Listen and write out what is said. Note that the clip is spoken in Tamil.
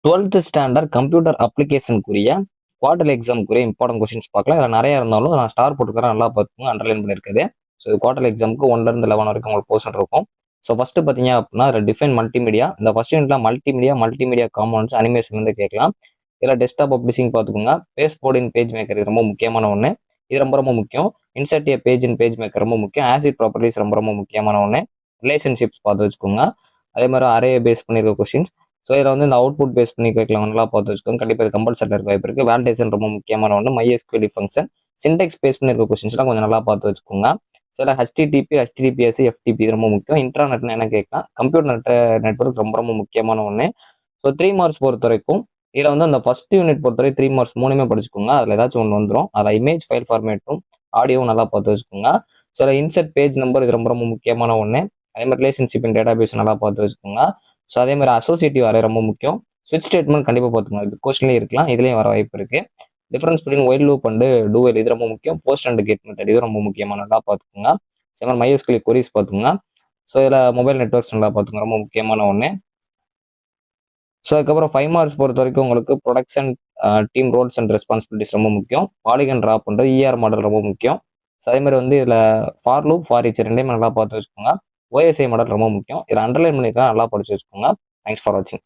12th ஸ்டாண்டர்ட் கம்ப்யூட்டர் அப்ளிகேஷனுக்குரிய குவார்டர்லி எக்ஸாமுக்குரிய இம்பார்ட்டன்ட் கொஸ்டின்ஸ் பார்க்கலாம். இதில் நிறைய இருந்தாலும் நான் ஸ்டார் போட்டுக்கிறேன், நல்லா பார்த்துக்கோங்க, அண்டர்லைன் பண்ணியிருக்குது. ஸோ குவார்டர்லி எக்ஸாமுக்கு 1லேருந்து 11 வரைக்கும் உங்களுக்கு போர்ஷன் இருக்கும். ஸோ ஃபர்ஸ்ட் பார்த்தீங்க அப்படின்னா அதில் டிஃபைன் மல்டிமீடியா. இந்த ஃபர்ஸ்ட் யூனிட்ல மல்டிமீடியா காம்பவுண்ட்ஸ் அனிமேஷன்லேருந்து கேட்கலாம். இதில் டெஸ்க்டாப் பப்ளிஷிங் பார்த்துக்கோங்க. Pasteboard in PageMaker இது ரொம்ப முக்கியமான ஒன்று. இது ரொம்ப ரொம்ப முக்கியம். Insert a page in PageMaker ரொம்ப முக்கியம். ஆசிட் ப்ராப்பர்ட்டிஸ் ரொம்ப ரொம்ப முக்கியமான ஒன்று. ரிலேஷன்ஷிப்ஸ் பார்த்து வச்சுக்கோங்க. அதே மாதிரி அரே பேஸ் பண்ணியிருக்க கொஸ்டின்ஸ். ஸோ இதில் வந்து இந்த அவுட்புட் பேஸ் பண்ணி கேட்கலாம், நல்லா பார்த்து வச்சுக்கோங்க. கண்டிப்பாக இது கம்பல்சரி இருக்க வாய்ப்பு இருக்குது. வேலிடேஷன் ரொம்ப முக்கியமான ஒன்று. MySQL ஃபங்க்ஷன் சின்டெக்ஸ் பேஸ் பண்ணியிருக்க கொஸ்டின்ஸ்லாம் கொஞ்சம் நல்லா பார்த்து வச்சுக்கோங்க. சில HTTP HTTPS FTP இது ரொம்ப முக்கியம். இன்டர்நெட்னு என்ன கேட்கலாம். கம்ப்யூட்டர் நெட்ஒர்க் ரொம்ப ரொம்ப முக்கியமான ஒன்று. ஸோ 3 மார்க்ஸ் பொறுத்த வரைக்கும் இதில் வந்து அந்த ஃபர்ஸ்ட் யூனிட் பொறுத்தவரை 3 மார்க்ஸ் மூணுமே படிச்சுக்கோங்க. அதில் ஏதாச்சும் ஒன்று வந்துடும். அதில் இமேஜ் ஃபைல் ஃபார்மேட்டும் ஆடியோவும் நல்லா பார்த்து வச்சுக்கோங்க. ஸோ இன்சர்ட் பேஜ் நம்பர் இது ரொம்ப ரொம்ப முக்கியமான ஒன்று. அதே மாதிரி ரிலேஷன்ஷிப் இன் டேட்டாபேஸ் நல்லா பார்த்து வச்சுக்கோங்க. ஸோ அதே மாதிரி அசோசியேட்டிவ் அரே ரொம்ப முக்கியம். ஸ்விட்ச் ஸ்டேட்மெண்ட் கண்டிப்பாக பார்த்துக்கோங்க. இது கொஸ்டின்லேயே இருக்கலாம், இதுலேயும் வர வாய்ப்பு இருக்கு. Difference between while loop and do while இது ரொம்ப முக்கியம். போஸ்ட் அண்ட் கெட் மெத்தட் இது ரொம்ப முக்கியமான நல்லா பார்த்துக்கோங்க. ஸோ மாதிரி MySQL கொரிஸ் பார்த்துக்கோங்க. ஸோ இதில் மொபைல் நெட்ஒர்க்ஸ் நல்லா பார்த்துக்கோங்க, ரொம்ப முக்கியமான ஒன்று. ஸோ அதுக்கப்புறம் 5 மார்க்ஸ் பொறுத்த வரைக்கும் உங்களுக்கு production team roles and responsibilities ரொம்ப முக்கியம். பாலிகன் ட்ரா பண்ணுறது ER மாடல் ரொம்ப முக்கியம். ஸோ அதே மாதிரி வந்து இதில் ஃபார் லூப் ஃபார் ஈச் ரெண்டையுமே நல்லா பார்த்து வச்சுக்கோங்க. OSI மாடல் ரொம்ப முக்கியம். இதில் அண்டர்லைன் பண்ணியிருக்கா, நல்லா படிச்சு வச்சுக்கோங்க. தேங்க்ஸ் ஃபார் வாட்சிங்.